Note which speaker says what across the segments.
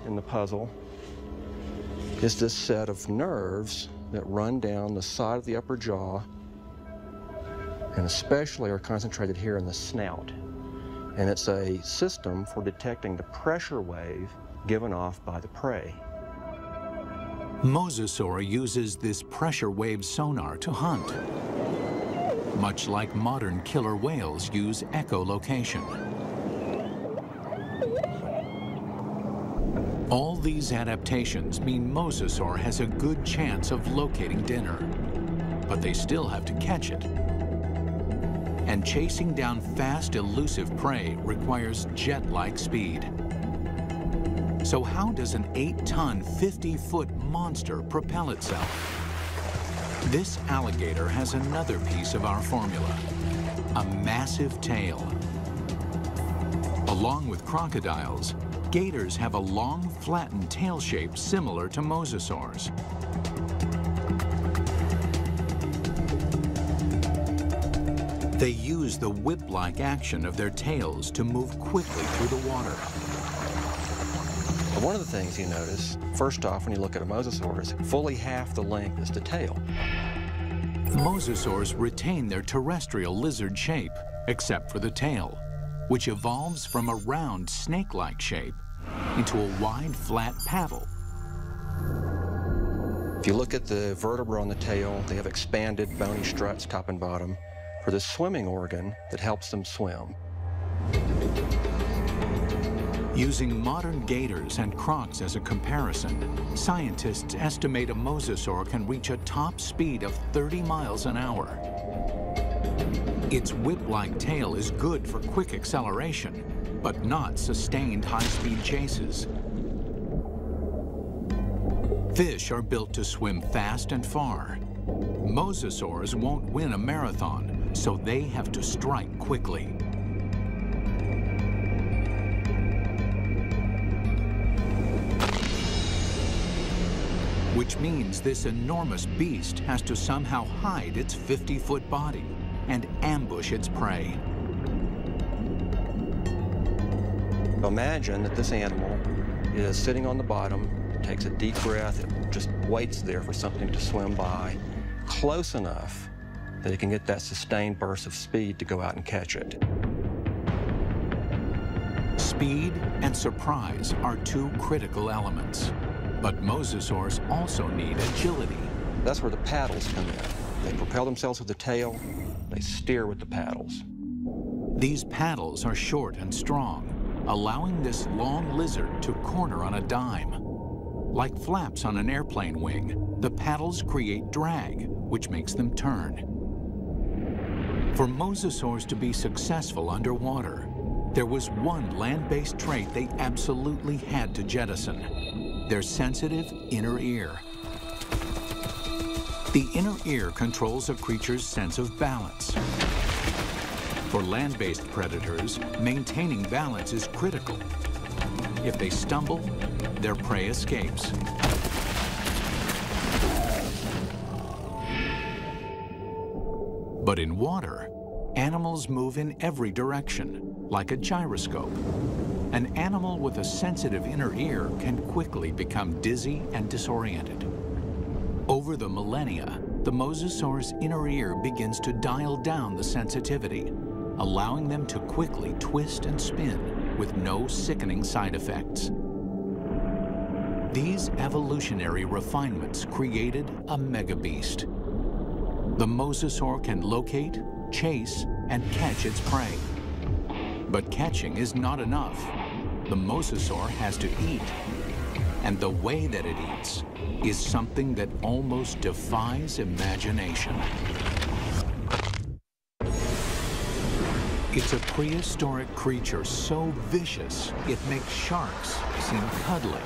Speaker 1: in the puzzle is this set of nerves that run down the side of the upper jaw and especially are concentrated here in the snout. And it's a system for detecting the pressure wave given off by the prey.
Speaker 2: Mosasaur uses this pressure wave sonar to hunt, much like modern killer whales use echolocation. All these adaptations mean Mosasaur has a good chance of locating dinner, but they still have to catch it. And chasing down fast, elusive prey requires jet-like speed. So how does an 8-ton, 50-foot monster propel itself? This alligator has another piece of our formula, a massive tail. Along with crocodiles, gators have a long, flattened tail shape similar to mosasaurs. They use the whip-like action of their tails to move quickly through the water.
Speaker 1: One of the things you notice, first off, when you look at a mosasaur, is fully half the length is the tail.
Speaker 2: Mosasaurs retain their terrestrial lizard shape, except for the tail, which evolves from a round, snake-like shape into a wide, flat paddle.
Speaker 1: If you look at the vertebra on the tail, they have expanded bony struts top and bottom for the swimming organ that helps them swim.
Speaker 2: Using modern gators and crocs as a comparison, scientists estimate a mosasaur can reach a top speed of 30 miles an hour. Its whip-like tail is good for quick acceleration, but not sustained high-speed chases. Fish are built to swim fast and far. Mosasaurs won't win a marathon, so they have to strike quickly. Which means this enormous beast has to somehow hide its 50-foot body and ambush its prey.
Speaker 1: Imagine that this animal is sitting on the bottom, takes a deep breath, it just waits there for something to swim by, close enough that it can get that sustained burst of speed to go out and catch it.
Speaker 2: Speed and surprise are two critical elements. But mosasaurs also need agility.
Speaker 1: That's where the paddles come in. They propel themselves with the tail, they steer with the paddles.
Speaker 2: These paddles are short and strong, allowing this long lizard to corner on a dime. Like flaps on an airplane wing, the paddles create drag, which makes them turn. For mosasaurs to be successful underwater, there was one land-based trait they absolutely had to jettison: their sensitive inner ear. The inner ear controls a creature's sense of balance. For land-based predators, maintaining balance is critical. If they stumble, their prey escapes. But in water, animals move in every direction, like a gyroscope. An animal with a sensitive inner ear can quickly become dizzy and disoriented. Over the millennia, the mosasaur's inner ear begins to dial down the sensitivity, allowing them to quickly twist and spin with no sickening side effects. These evolutionary refinements created a megabeast. The mosasaur can locate, chase, and catch its prey. But catching is not enough. The mosasaur has to eat. And the way that it eats is something that almost defies imagination. It's a prehistoric creature so vicious, it makes sharks seem cuddly.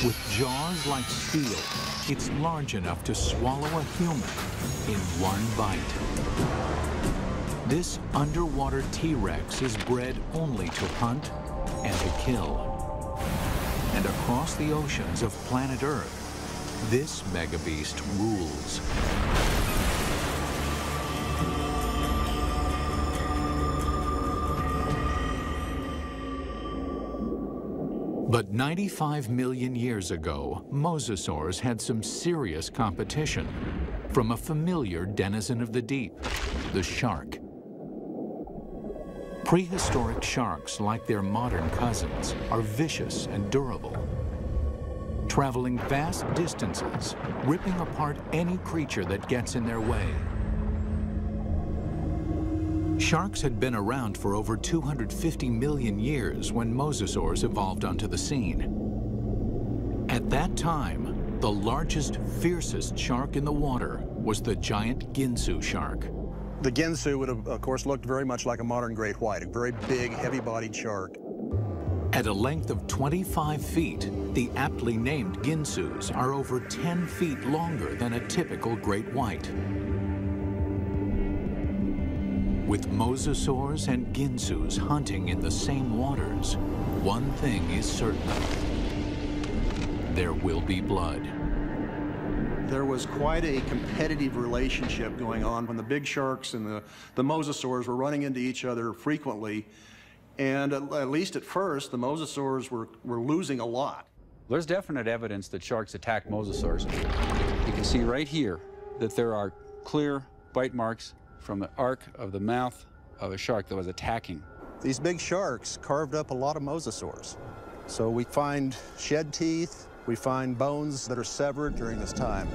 Speaker 2: With jaws like steel, it's large enough to swallow a human in one bite. This underwater T-Rex is bred only to hunt and to kill. And across the oceans of planet Earth, this megabeast rules. But 95 million years ago, mosasaurs had some serious competition from a familiar denizen of the deep, the shark. Prehistoric sharks, like their modern cousins, are vicious and durable, traveling vast distances, ripping apart any creature that gets in their way. Sharks had been around for over 250 million years when mosasaurs evolved onto the scene. At that time, the largest, fiercest shark in the water was the giant Ginsu shark.
Speaker 3: The Ginsu would have, of course, looked very much like a modern great white, a very big, heavy-bodied shark.
Speaker 2: At a length of 25 feet, the aptly named Ginsus are over 10 feet longer than a typical great white. With mosasaurs and Ginsus hunting in the same waters, one thing is certain: there will be blood.
Speaker 3: There was quite a competitive relationship going on when the big sharks and the mosasaurs were running into each other frequently. And at least at first, the mosasaurs were losing a lot.
Speaker 4: There's definite evidence that sharks attack mosasaurs. You can see right here that there are clear bite marks from the arc of the mouth of a shark that was attacking.
Speaker 3: These big sharks carved up a lot of mosasaurs. So we find shed teeth, we find bones that are severed during this time.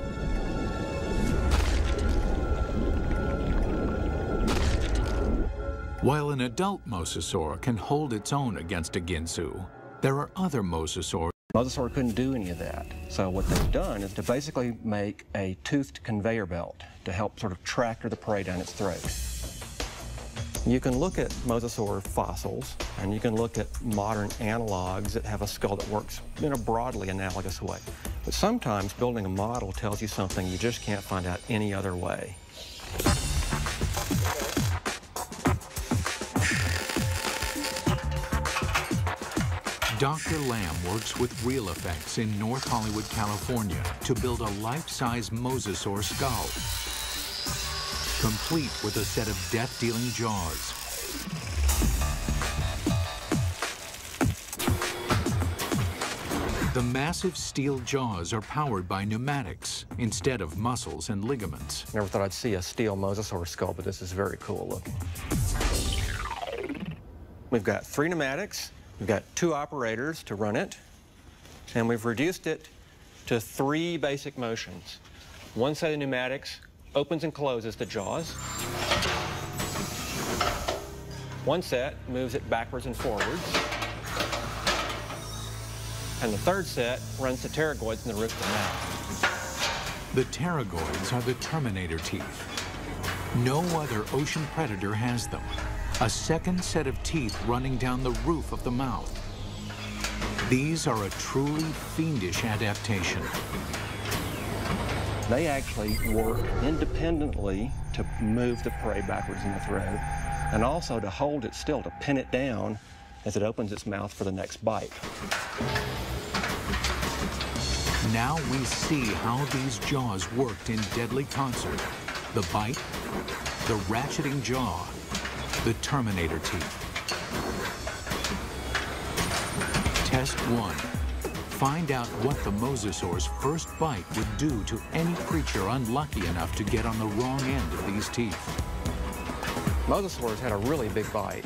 Speaker 2: While an adult mosasaur can hold its own against a Ginsu, there are other mosasaurs.
Speaker 1: Mosasaur couldn't do any of that. So what they've done is to basically make a toothed conveyor belt to help sort of tractor the prey down its throat. You can look at mosasaur fossils, and you can look at modern analogs that have a skull that works in a broadly analogous way. But sometimes building a model tells you something you just can't find out any other way.
Speaker 2: Dr. Lamb works with Real Effects in North Hollywood, California, to build a life-size mosasaur skull, complete with a set of death-dealing jaws. The massive steel jaws are powered by pneumatics instead of muscles and ligaments.
Speaker 1: Never thought I'd see a steel mosasaur skull, but this is very cool looking. We've got 3 pneumatics. We've got 2 operators to run it, and we've reduced it to 3 basic motions. One set of pneumatics opens and closes the jaws. One set moves it backwards and forwards. And the third set runs the pterygoids in the roof of the mouth.
Speaker 2: The pterygoids are the terminator teeth. No other ocean predator has them. A second set of teeth running down the roof of the mouth. These are a truly fiendish adaptation.
Speaker 1: They actually work independently to move the prey backwards in the throat, and also to hold it still, to pin it down as it opens its mouth for the next bite.
Speaker 2: Now we see how these jaws worked in deadly concert. The bite, the ratcheting jaw, the terminator teeth. Test 1. Find out what the mosasaur's first bite would do to any creature unlucky enough to get on the wrong end of these teeth.
Speaker 1: Mosasaurs had a really big bite.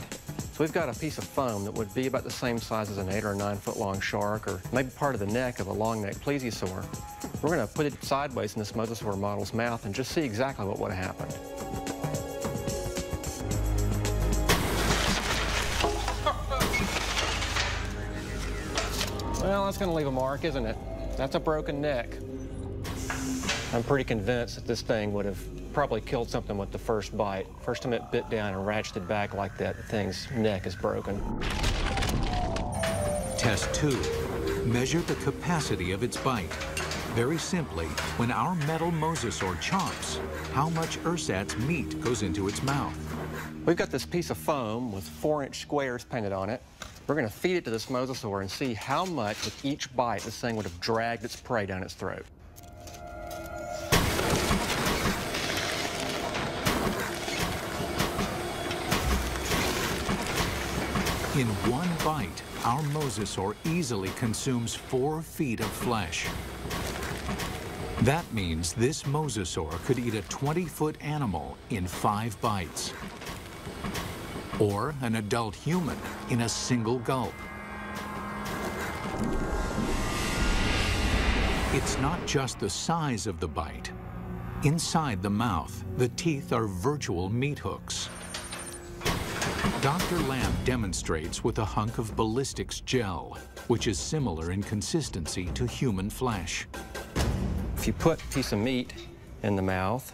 Speaker 1: So we've got a piece of foam that would be about the same size as an 8 or 9 foot long shark, or maybe part of the neck of a long-necked plesiosaur. We're going to put it sideways in this mosasaur model's mouth and just see exactly what would have happened. Well, that's going to leave a mark, isn't it? That's a broken neck. I'm pretty convinced that this thing would have probably killed something with the first bite. First time it bit down and ratcheted back like that, the thing's neck is broken.
Speaker 2: Test 2. Measure the capacity of its bite. Very simply, when our metal mosasaur chomps, how much ersatz meat goes into its mouth?
Speaker 1: We've got this piece of foam with 4-inch squares painted on it. We're going to feed it to this mosasaur and see how much with each bite this thing would have dragged its prey down its throat.
Speaker 2: In one bite, our mosasaur easily consumes 4 feet of flesh. That means this mosasaur could eat a 20-foot animal in 5 bites, or an adult human in a single gulp. It's not just the size of the bite. Inside the mouth, the teeth are virtual meat hooks. Dr. Lamb demonstrates with a hunk of ballistics gel, which is similar in consistency to human flesh.
Speaker 1: If you put a piece of meat in the mouth,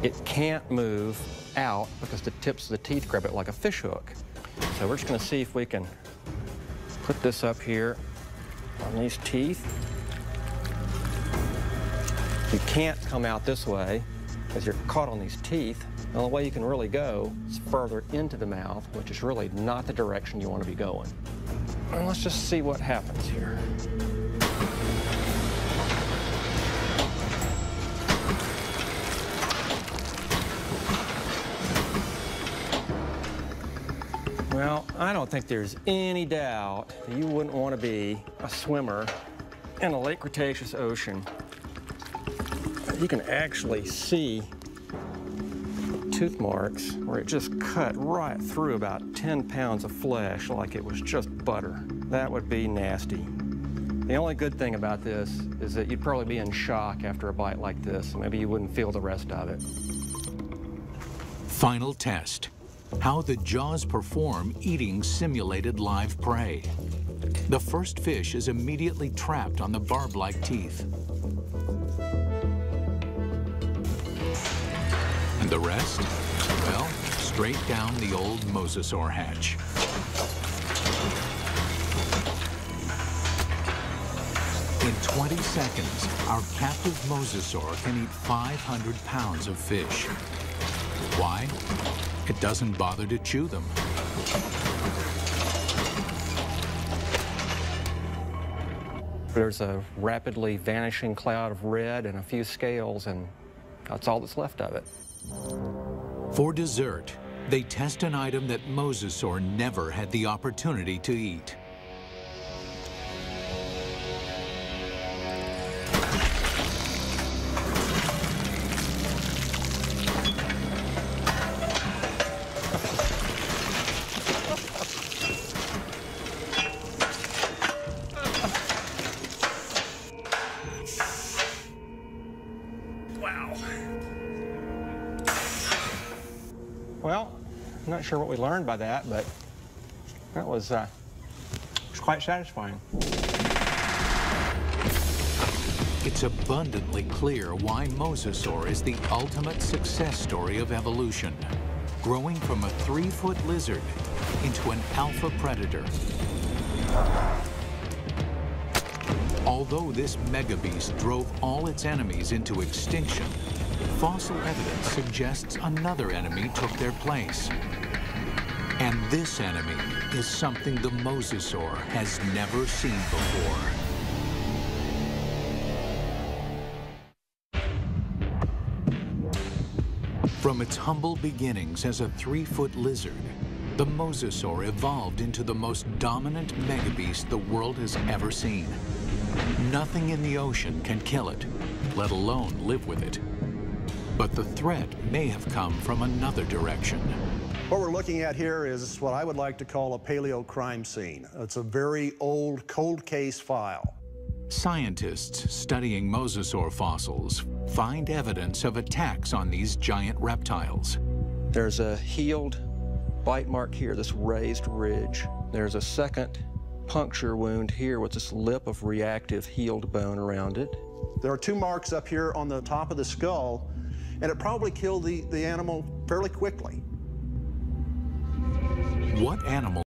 Speaker 1: it can't move out because the tips of the teeth grab it like a fish hook. So we're just going to see if we can put this up here on these teeth. You can't come out this way because you're caught on these teeth. The only way you can really go is further into the mouth, which is really not the direction you want to be going. And let's just see what happens here. Well, I don't think there's any doubt that you wouldn't want to be a swimmer in a late Cretaceous ocean. You can actually see tooth marks where it just cut right through about 10 pounds of flesh like it was just butter. That would be nasty. The only good thing about this is that you'd probably be in shock after a bite like this. Maybe you wouldn't feel the rest of it.
Speaker 2: Final test: how the jaws perform eating simulated live prey. The first fish is immediately trapped on the barb-like teeth. And the rest? Well, straight down the old mosasaur hatch. In 20 seconds, our captive mosasaur can eat 500 pounds of fish. Why? It doesn't bother to chew them.
Speaker 1: There's a rapidly vanishing cloud of red and a few scales, and that's all that's left of it.
Speaker 2: For dessert, they test an item that mosasaur never had the opportunity to eat.
Speaker 1: Wow. Well, I'm not sure what we learned by that, but that was quite satisfying.
Speaker 2: It's abundantly clear why mosasaur is the ultimate success story of evolution, growing from a 3-foot lizard into an alpha predator. Although this megabeast drove all its enemies into extinction, fossil evidence suggests another enemy took their place. And this enemy is something the mosasaur has never seen before. From its humble beginnings as a 3-foot lizard, the mosasaur evolved into the most dominant megabeast the world has ever seen. Nothing in the ocean can kill it, let alone live with it. But the threat may have come from another direction.
Speaker 3: What we're looking at here is what I would like to call a paleo crime scene. It's a very old cold case file.
Speaker 2: Scientists studying mosasaur fossils find evidence of attacks on these giant reptiles.
Speaker 1: There's a healed bite mark here, this raised ridge. There's a second puncture wound here with this lip of reactive healed bone around it.
Speaker 3: There are 2 marks up here on the top of the skull, and it probably killed the animal fairly quickly.
Speaker 2: What animal